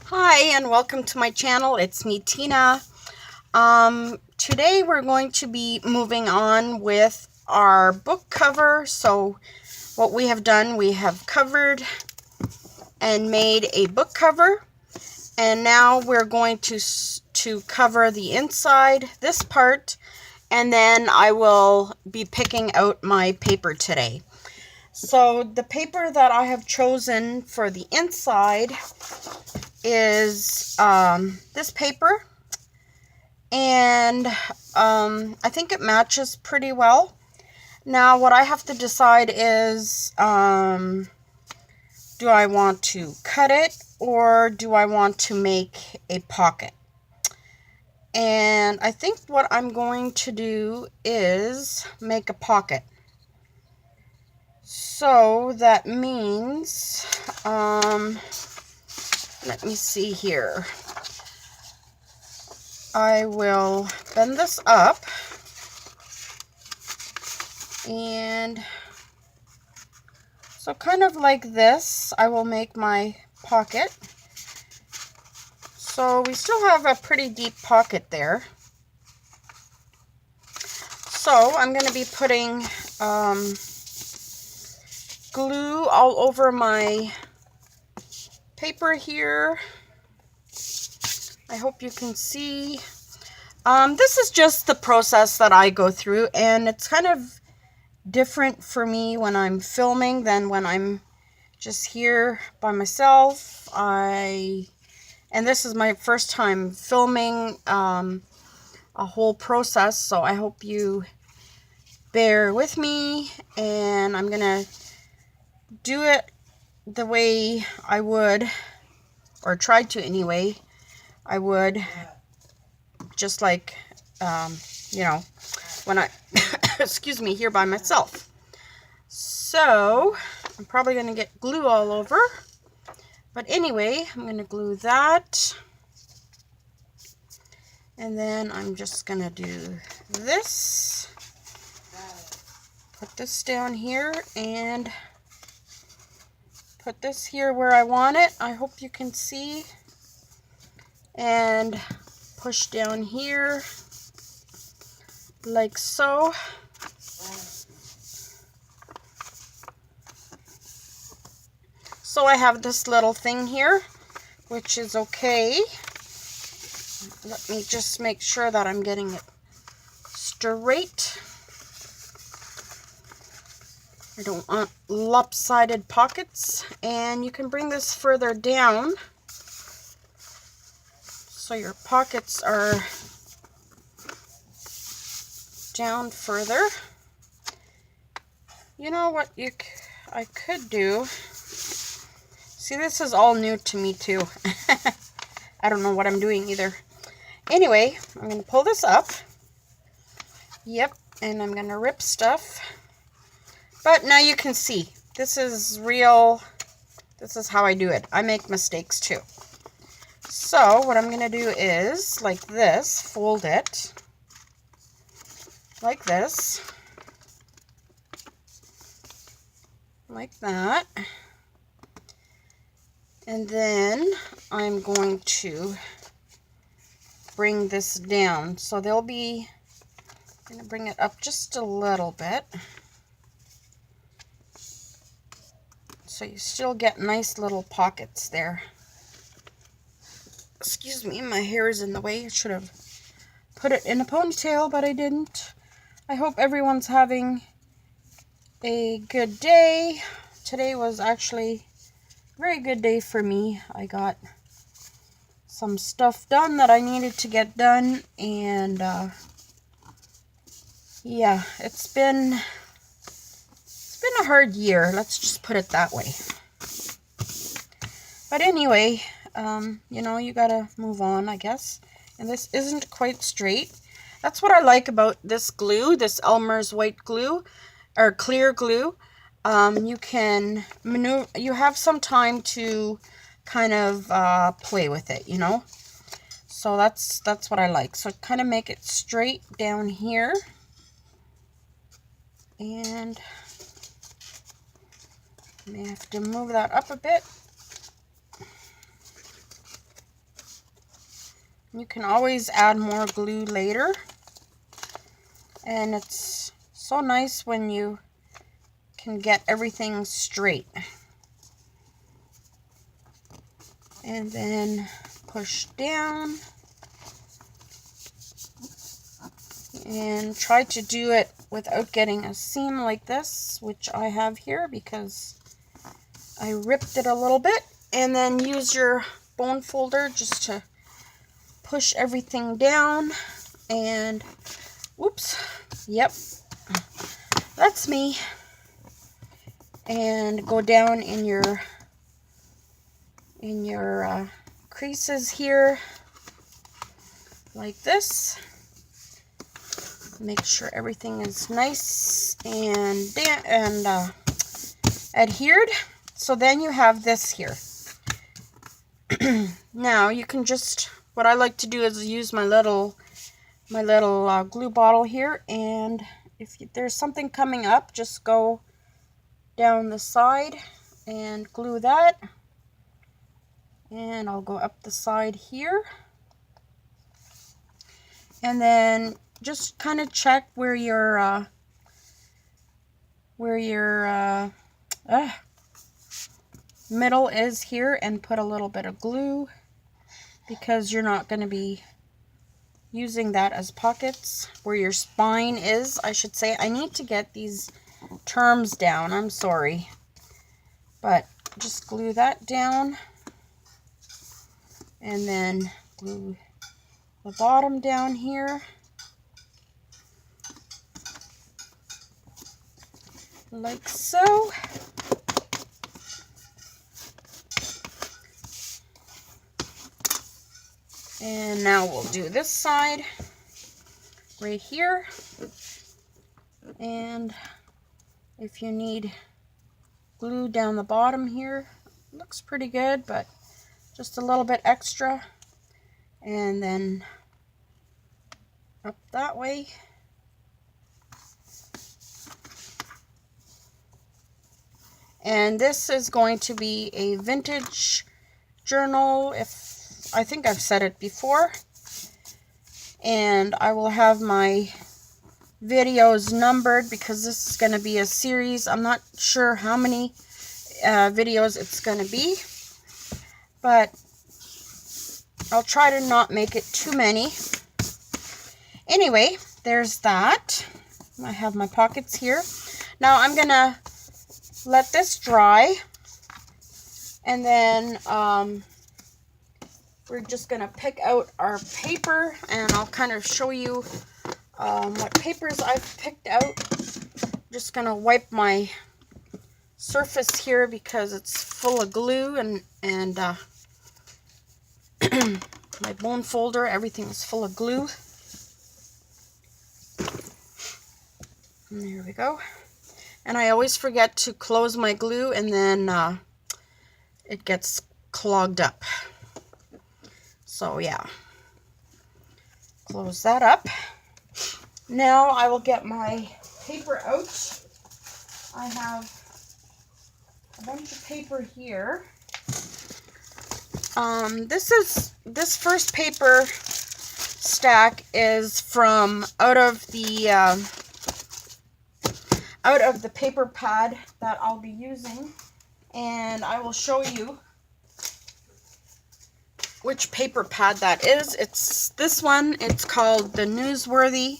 Hi and welcome to my channel. It's me, Tina. Today we're going to be moving on with our book cover. So what we have done, we have covered and made a book cover, and now we're going to cover the inside, this part, and then I will be picking out my paper today. So the paper that I have chosen for the inside is this paper, and I think it matches pretty well. Now what I have to decide is, do I want to cut it or do I want to make a pocket? And I think what I'm going to do is make a pocket. So that means, let me see here. I will bend this up and so kind of like this, I will make my pocket. So we still have a pretty deep pocket there. So I'm going to be putting glue all over my paper here. I hope you can see. This is just the process that I go through, and it's kind of different for me when I'm filming than when I'm just here by myself. And this is my first time filming a whole process, so I hope you bear with me, and I'm gonna do it the way I would, or try to anyway, I would, just like, when I, excuse me, here by myself. So, I'm probably gonna get glue all over, but anyway, I'm gonna glue that. And then I'm just gonna do this. Put this down here and put this here where I want it. I hope you can see. And push down here like so. So I have this little thing here, which is okay. Let me just make sure that I'm getting it straight. I don't want lopsided pockets. And you can bring this further down so your pockets are down further. You know what I could do? See, this is all new to me too. I don't know what I'm doing either. Anyway, I'm going to pull this up. Yep, and I'm going to rip stuff. But now you can see, this is real. This is how I do it. I make mistakes too. So what I'm going to do is, like this, fold it. Like this. Like that. And then I'm going to bring this down. So I'm going to bring it up just a little bit. So you still get nice little pockets there. Excuse me, my hair is in the way. I should have put it in a ponytail, but I didn't. I hope everyone's having a good day. Today was actually a very good day for me. I got some stuff done that I needed to get done, and yeah, it's been a hard year. Let's just put it that way. But anyway, you gotta move on, I guess. And this isn't quite straight. That's what I like about this glue, this Elmer's white glue, or clear glue. You can maneuver, you have some time to kind of play with it, So that's what I like. So kind of make it straight down here. And I may have to move that up a bit. You can always add more glue later. And it's so nice when you can get everything straight. And then push down. And try to do it without getting a seam like this, which I have here because I ripped it a little bit. And then use your bone folder just to push everything down. And whoops, yep, that's me. And go down in your creases here like this. Make sure everything is nice and adhered. So then you have this here. Now you can just, what I like to do is use my little glue bottle here, and if there's something coming up, just go down the side and glue that. And I'll go up the side here. And then just kind of check where your middle is here and put a little bit of glue, because you're not going to be using that as pockets. Where your spine is, I should say. I need to get these terms down. I'm sorry. But just glue that down. And then glue the bottom down here. Like so. And now we'll do this side right here. And if you need glue down the bottom here, looks pretty good, but just a little bit extra. And then up that way. And this is going to be a vintage journal, I think I've said it before. And I will have my videos numbered because this is going to be a series. I'm not sure how many videos it's going to be, but I'll try to not make it too many. Anyway, there's that. I have my pockets here. Now I'm going to let this dry, and then we're just going to pick out our paper, and I'll kind of show you what papers I've picked out. Just going to wipe my surface here because it's full of glue, and my bone folder, everything is full of glue. And there we go. And I always forget to close my glue, and then it gets clogged up. So yeah, close that up. Now I will get my paper out. I have a bunch of paper here. This first paper stack is from out of the paper pad that I'll be using, and I will show you which paper pad that is. It's this one. It's called the Newsworthy,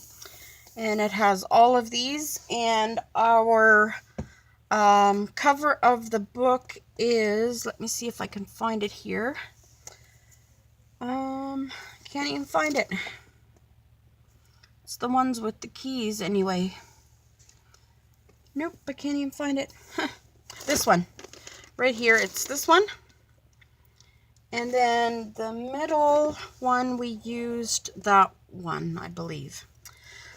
and it has all of these. And our cover of the book is, let me see if I can find it here. Can't even find it. It's the ones with the keys anyway. Nope, I can't even find it. This one right here, it's this one. And then the middle one, we used that one, I believe.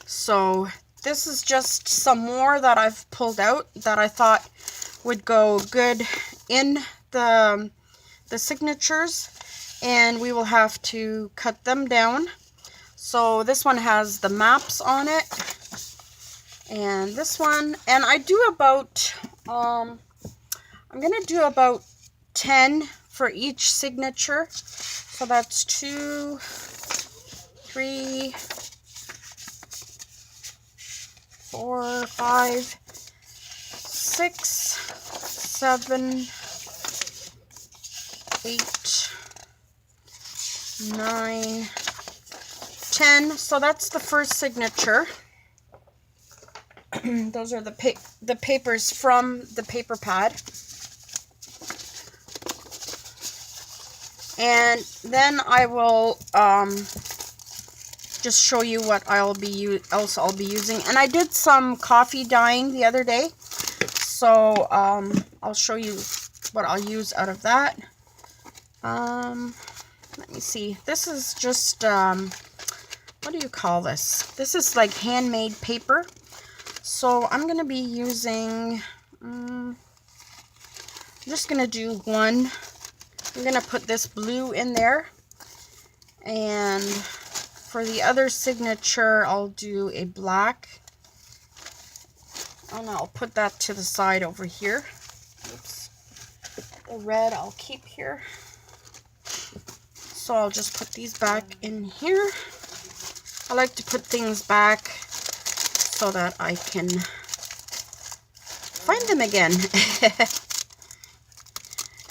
So this is just some more that I've pulled out that I thought would go good in the signatures, and we will have to cut them down. So this one has the maps on it, and this one, and I do about I'm gonna do about 10 for each signature. So that's 2, 3, 4, 5, 6, 7, 8, 9, 10. So that's the first signature. Those are the papers from the paper pad. And then I will just show you what else I'll be using. And I did some coffee dyeing the other day, so I'll show you what I'll use out of that. Let me see. This is just what do you call this? This is like handmade paper. So I'm gonna be using. I'm just gonna do one. I'm going to put this blue in there, and for the other signature I'll do a black, and I'll put that to the side over here. Oops. The red I'll keep here. So I'll just put these back in here. I like to put things back so that I can find them again.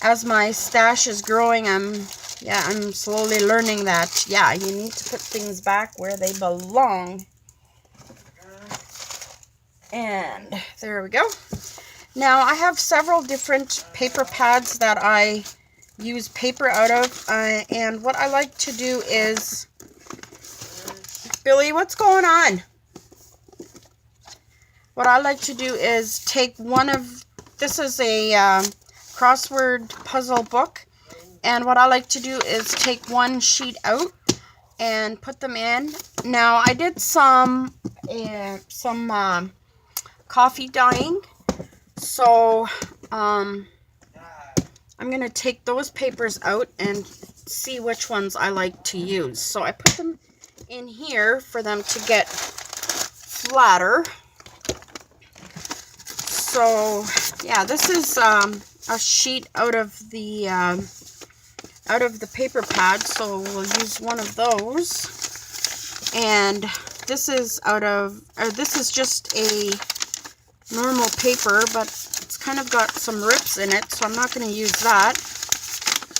As my stash is growing, I'm slowly learning that, yeah, you need to put things back where they belong. And there we go. Now, I have several different paper pads that I use paper out of. And what I like to do is... Billy, what's going on? What I like to do is take one of... This is a... crossword puzzle book, and what I like to do is take one sheet out and put them in. Now I did some coffee dyeing, so I'm gonna take those papers out and see which ones I like to use. So I put them in here for them to get flatter. So yeah, this is a sheet out of the paper pad, so we'll use one of those. And this is this is just a normal paper, but it's kind of got some rips in it, so I'm not going to use that.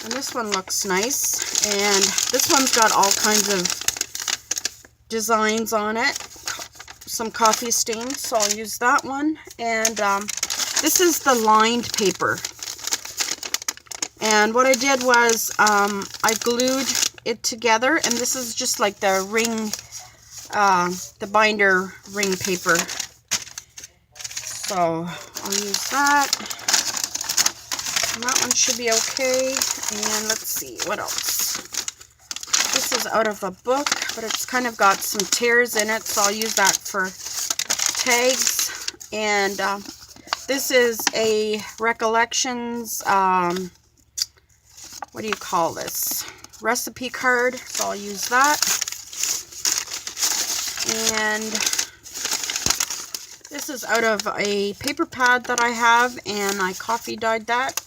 And this one looks nice, and this one's got all kinds of designs on it, some coffee stains, so I'll use that one. And this is the lined paper. And what I did was I glued it together, and this is just like the ring, the binder ring paper. So I'll use that. And that one should be okay. And let's see, what else? This is out of a book, but it's kind of got some tears in it, so I'll use that for tags. And this is a Recollections, what do you call this? Recipe card, so I'll use that. And this is out of a paper pad that I have, and I coffee dyed that.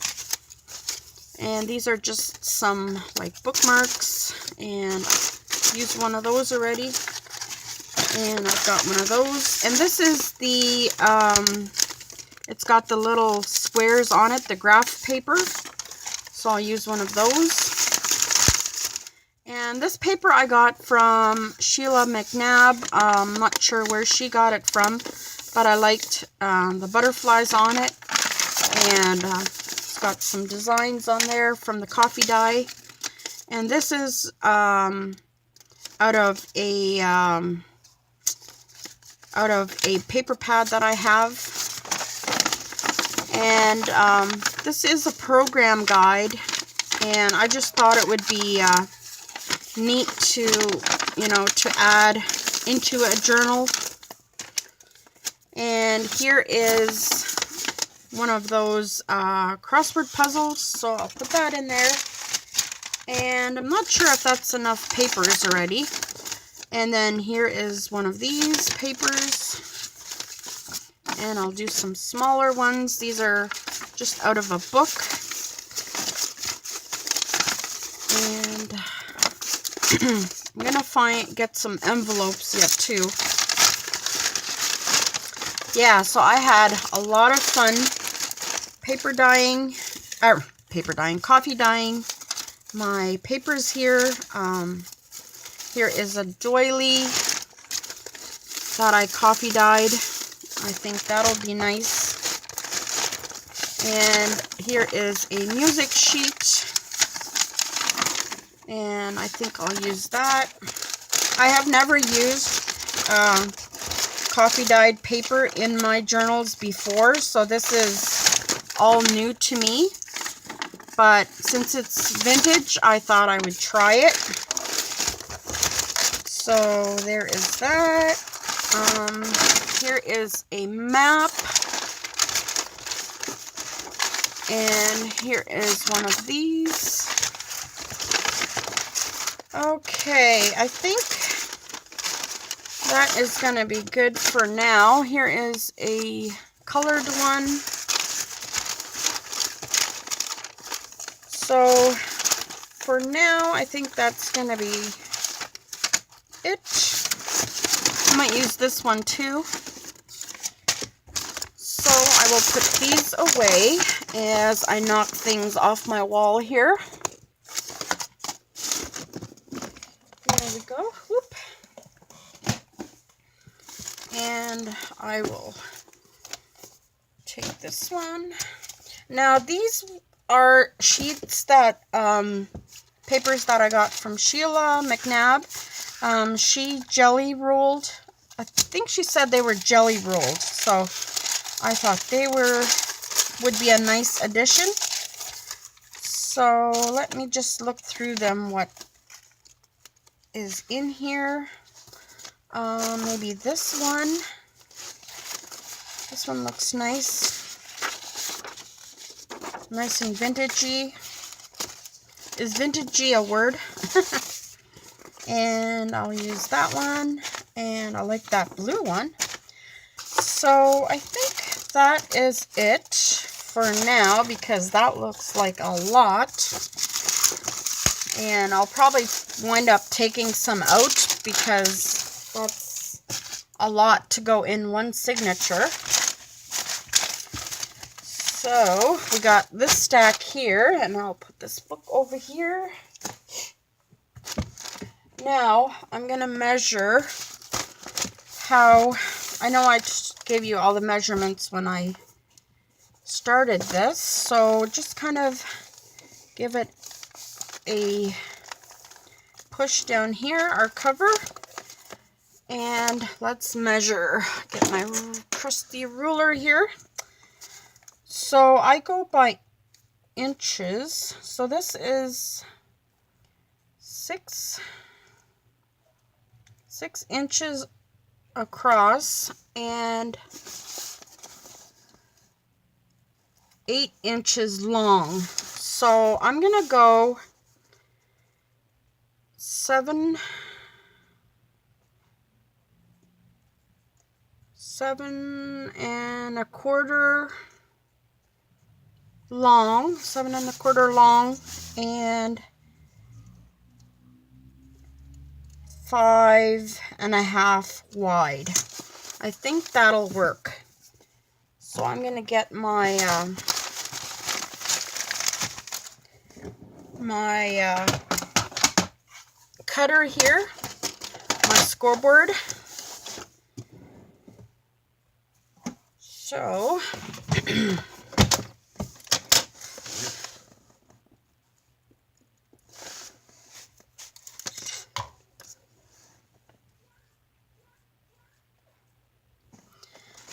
And these are just some like bookmarks, and I've used one of those already. And I've got one of those. And this is the, it's got the little squares on it, the graph paper. So I'll use one of those. And this paper I got from Sheila McNabb. I'm not sure where she got it from, but I liked the butterflies on it. And it's got some designs on there from the coffee dye. And this is out of a paper pad that I have. And this is a program guide, and I just thought it would be neat to, to add into a journal. And here is one of those crossword puzzles, so I'll put that in there. And I'm not sure if that's enough papers already. And then here is one of these papers. And I'll do some smaller ones. These are just out of a book. I'm gonna get some envelopes yet too. Yeah, so I had a lot of fun coffee dyeing my papers here. Here is a doily that I coffee dyed. I think that'll be nice. And here is a music sheet. And I think I'll use that. I have never used coffee dyed paper in my journals before, so this is all new to me. But since it's vintage, I thought I would try it. So there is that. Here is a map. And here is one of these. Okay, I think that is going to be good for now. Here is a colored one. So for now, I think that's going to be it. I might use this one too. So I will put these away as I knock things off my wall here. There we go. Whoop. And I will take this one. Now these are sheets that, papers that I got from Sheila McNabb. She jelly rolled. I think she said they were jelly rolled. So I thought they would be a nice addition. So let me just look through them, what is in here. Maybe this one. This one looks nice. Nice and vintagey. Is vintagey a word? And I'll use that one. And I like that blue one. So I think that is it for now, because that looks like a lot. And I'll probably wind up taking some out because that's a lot to go in one signature. So we got this stack here, and I'll put this book over here. Now I'm going to measure how, I know I just gave you all the measurements when I started this, so just kind of give it a push down here, our cover, and let's measure. Get my trusty ruler here. So I go by inches, so this is 6 inches across and 8 inches long. So I'm gonna go 7 and a quarter long, 7 and a quarter long, and 5 and a half wide. I think that'll work. So I'm gonna get my cutter here, my scoreboard. So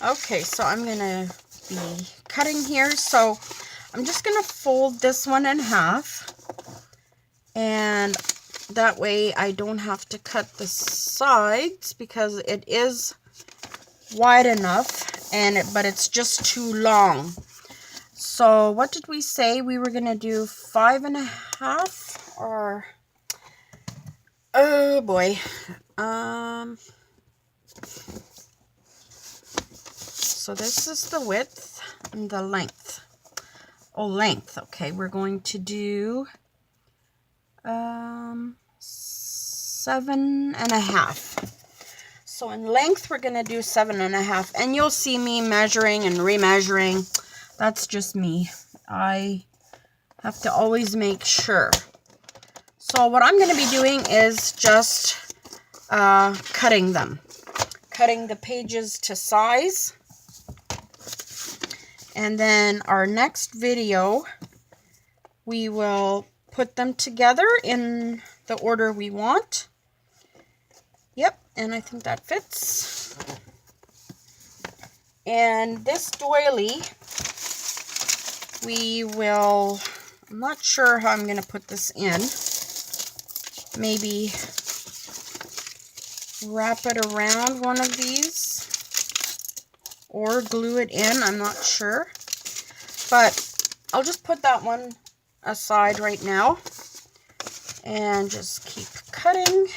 okay, so I'm gonna be cutting here. So I'm just gonna fold this one in half, and that way I don't have to cut the sides because it is wide enough, but it's just too long. So what did we say? We were gonna do 5 and a half, or oh boy, so this is the width and the length. Oh, length. Okay, we're going to do 7.5. So in length, we're going to do 7.5. And you'll see me measuring and remeasuring. That's just me. I have to always make sure. So what I'm going to be doing is just cutting them. Cutting the pages to size. And then our next video, we will put them together in the order we want. Yep, and I think that fits. And this doily, we will, I'm not sure how I'm going to put this in. Maybe wrap it around one of these or glue it in, I'm not sure. But I'll just put that one aside right now and just keep cutting.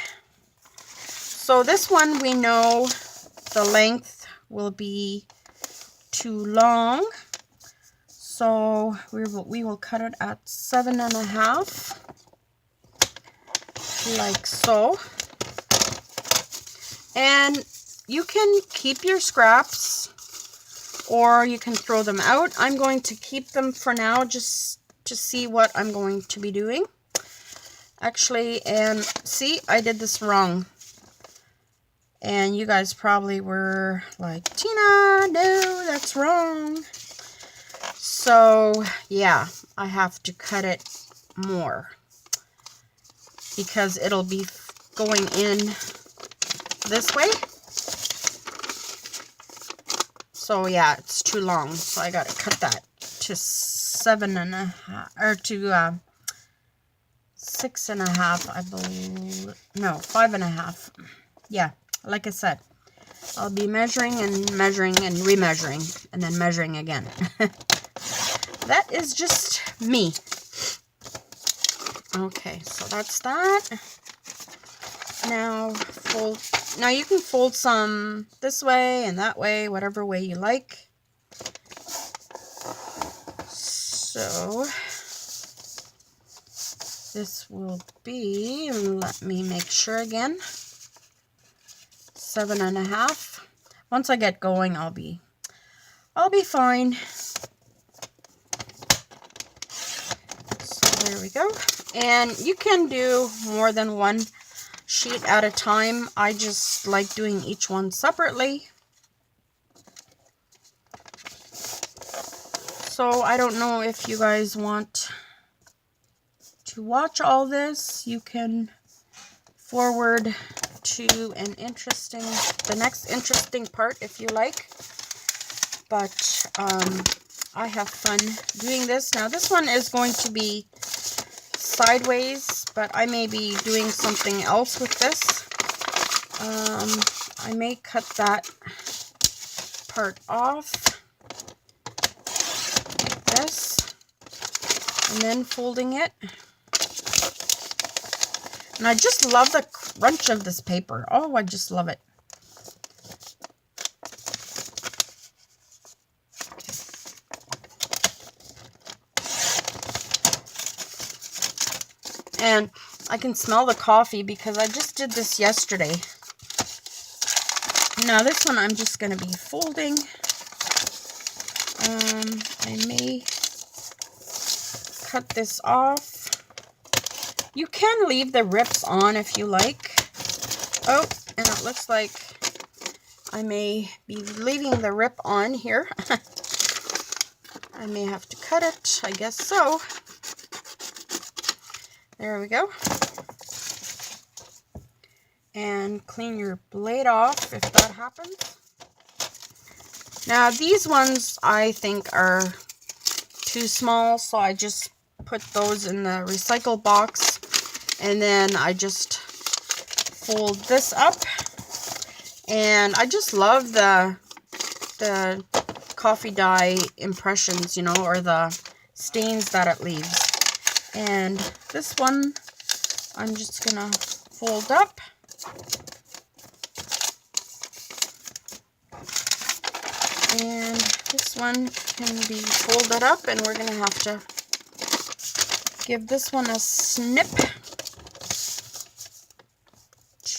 So this one, we know the length will be too long, so we will cut it at 7.5, like so. And you can keep your scraps or you can throw them out. I'm going to keep them for now just to see what I'm going to be doing. Actually, and see, I did this wrong. And you guys probably were like, Tina, no, that's wrong. So, yeah, I have to cut it more because it'll be going in this way. So, yeah, it's too long. So, I got to cut that to 7.5 or to 6.5, I believe. No, 5.5. Yeah. Like I said, I'll be measuring and remeasuring and then measuring again. That is just me. Okay, so that's that. Now fold. Now you can fold some this way and that way, whatever way you like. So this will be, let me make sure again. 7.5. Once I get going, I'll be fine. So there we go. And you can do more than one sheet at a time. I just like doing each one separately. So I don't know if you guys want to watch all this. You can forward to the next interesting part if you like. But I have fun doing this. Now this one is going to be sideways, but I may be doing something else with this. I may cut that part off like this and then folding it. And I just love the crunch of this paper. Oh, I just love it. And I can smell the coffee because I just did this yesterday. Now this one I'm just going to be folding. I may cut this off. You can leave the rips on if you like. Oh, and it looks like I may be leaving the rip on here. I may have to cut it. I guess so. There we go. And clean your blade off if that happens. Now these ones I think are too small, so I just put those in the recycle box. And then I just fold this up. And I just love the coffee dye impressions, you know, or the stains that it leaves. And this one, I'm just gonna fold up. And this one can be folded up, and we're gonna have to give this one a snip.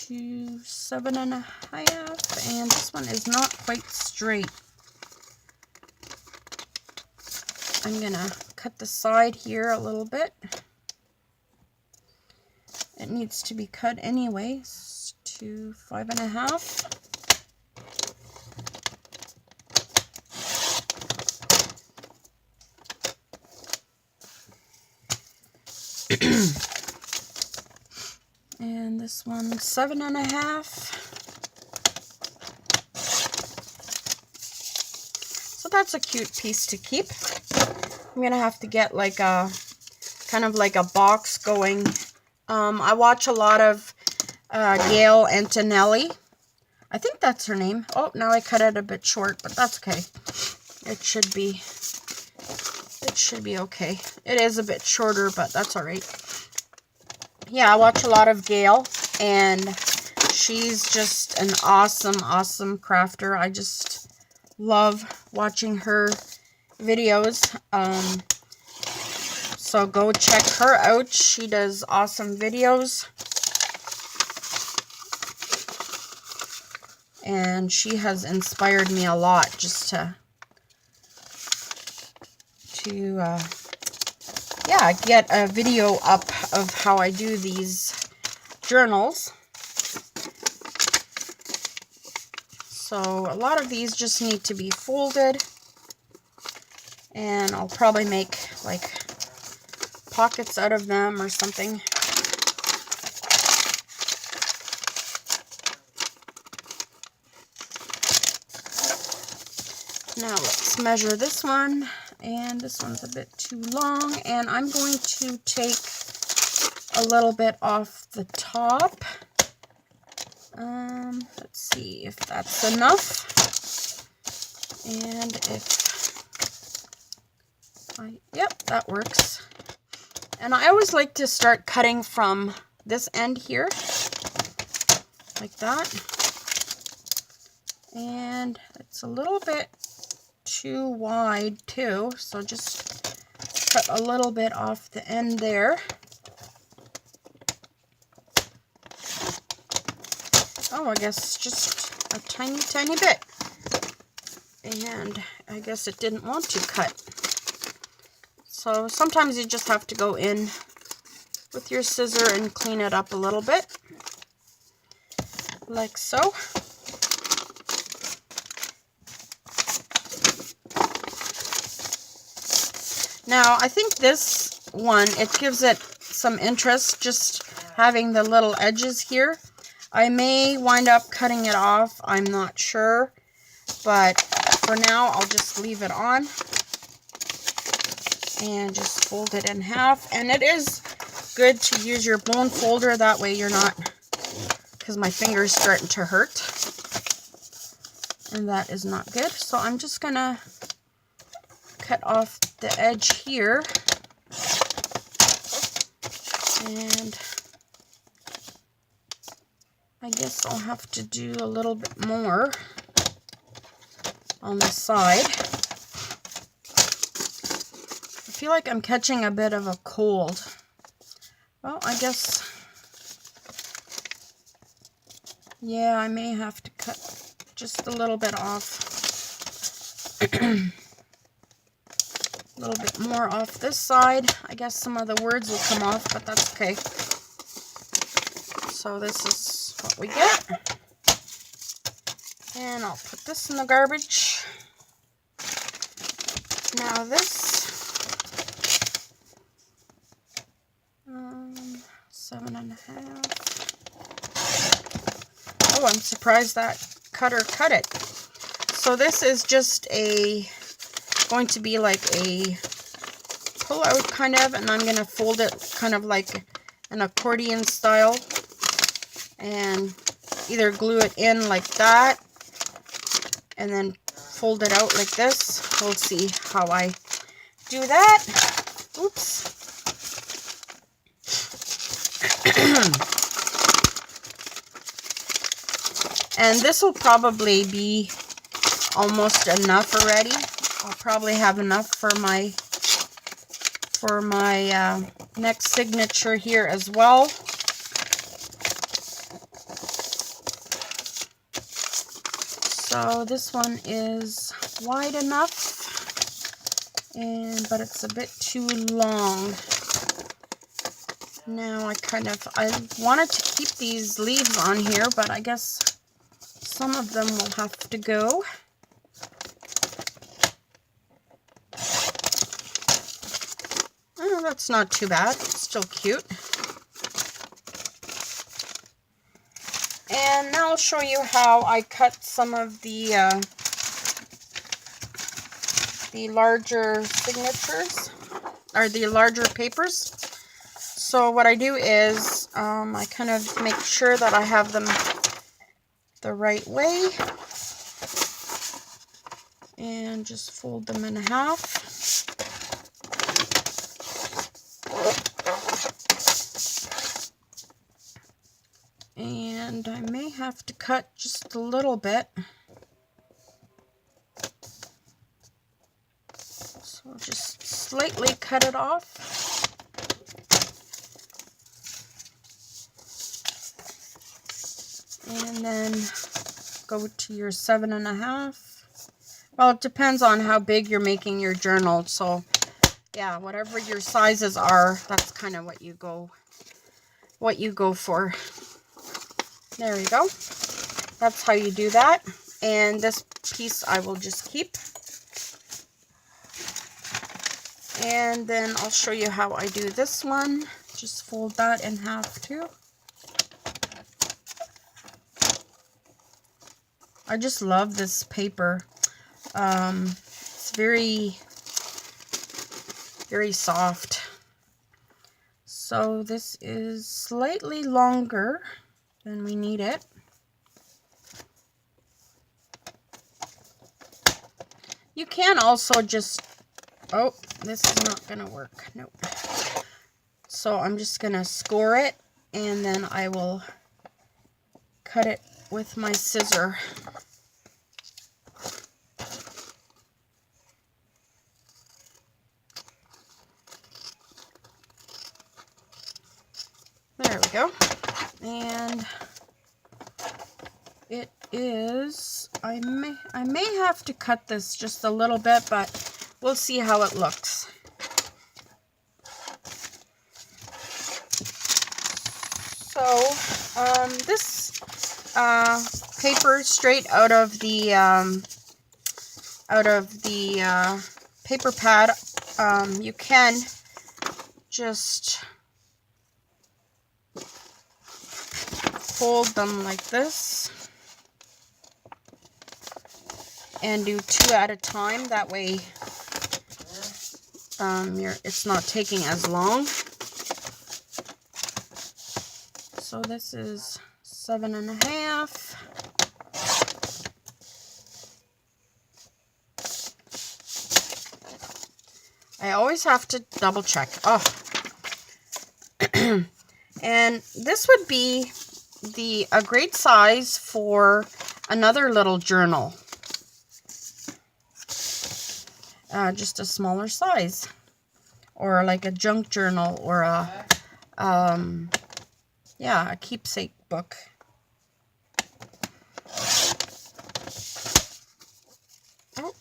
to 7.5, and this one is not quite straight. I'm gonna cut the side here a little bit. It needs to be cut anyways to 5.5. And this one 7.5. So that's a cute piece to keep. I'm gonna have to get like a kind of like a box going. I watch a lot of Gail Antonelli. I think that's her name. Oh, now I cut it a bit short, but that's okay. It should be okay. It is a bit shorter, but that's all right. Yeah, I watch a lot of Gail, and she's just an awesome crafter. I just love watching her videos. So go check her out. She does awesome videos. And she has inspired me a lot just to get a video up of how I do these journals. So a lot of these just need to be folded, and I'll probably make like pockets out of them or something. Now let's measure this one, and this one's a bit too long, and I'm going to take a little bit off the top. Let's see if that's enough, and yep, that works. And I always like to start cutting from this end here, like that. And it's a little bit too wide too, so just cut a little bit off the end there. Oh, I guess just a tiny bit. And I guess it didn't want to cut. So sometimes you just have to go in with your scissor and clean it up a little bit, like so. Now, I think this one, it gives it some interest, just having the little edges here. I may wind up cutting it off, I'm not sure, but for now, I'll just leave it on and just fold it in half. And it is good to use your bone folder, that way you're not, because my finger's starting to hurt, and that is not good. So I'm just gonna cut off the edge here, and I guess I'll have to do a little bit more on the side. I feel like I'm catching a bit of a cold. Well, I guess, yeah, I may have to cut just a little bit off. A little bit more off this side. I guess some of the words will come off, but that's okay. So this is what we get. And I'll put this in the garbage. Now this 7.5. Oh, I'm surprised that cutter cut it. So this is just going to be like a pull out kind of, and I'm going to fold it kind of like an accordion style and either glue it in like that and then fold it out like this. We'll see how I do that. Oops. And this will probably be almost enough already. I'll probably have enough for my next signature here as well. So this one is wide enough, but it's a bit too long. Now I wanted to keep these leaves on here, but I guess some of them will have to go. Oh, that's not too bad. It's still cute. And now I'll show you how I cut some of the larger signatures, or the larger papers. So what I do is I kind of make sure that I have them the right way, and just fold them in half. And I may have to cut just a little bit. So just slightly cut it off. And then go to your 7.5. Well, it depends on how big you're making your journal. So yeah, whatever your sizes are, that's kind of what you go for. There we go. That's how you do that. And this piece I will just keep. And then I'll show you how I do this one. Just fold that in half too. I just love this paper. It's very, very soft. So this is slightly longer than we need it. You can also just, oh, this is not going to work. Nope. So I'm just going to score it, and then I will cut it with my scissor. There we go. And it is, I may have to cut this just a little bit, but we'll see how it looks. So this paper straight out of the paper pad, you can just fold them like this and do 2 at a time. That way it's not taking as long. So this is 7.5. I always have to double check. Oh. And this would be a great size for another little journal. Just a smaller size. Or like a junk journal, or a yeah, a keepsake book. Oh.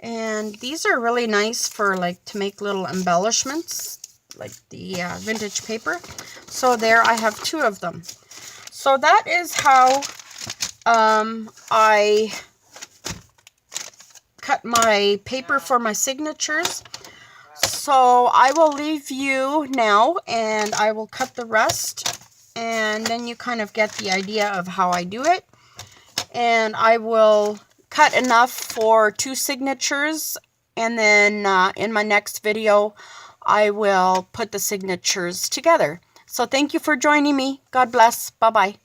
And these are really nice for like to make little embellishments, like the vintage paper. So there, I have 2 of them. So that is how I cut my paper for my signatures. So I will leave you now, and I will cut the rest, and then you kind of get the idea of how I do it. And I will cut enough for 2 signatures, and then in my next video I will put the signatures together. So thank you for joining me. God bless. Bye-bye.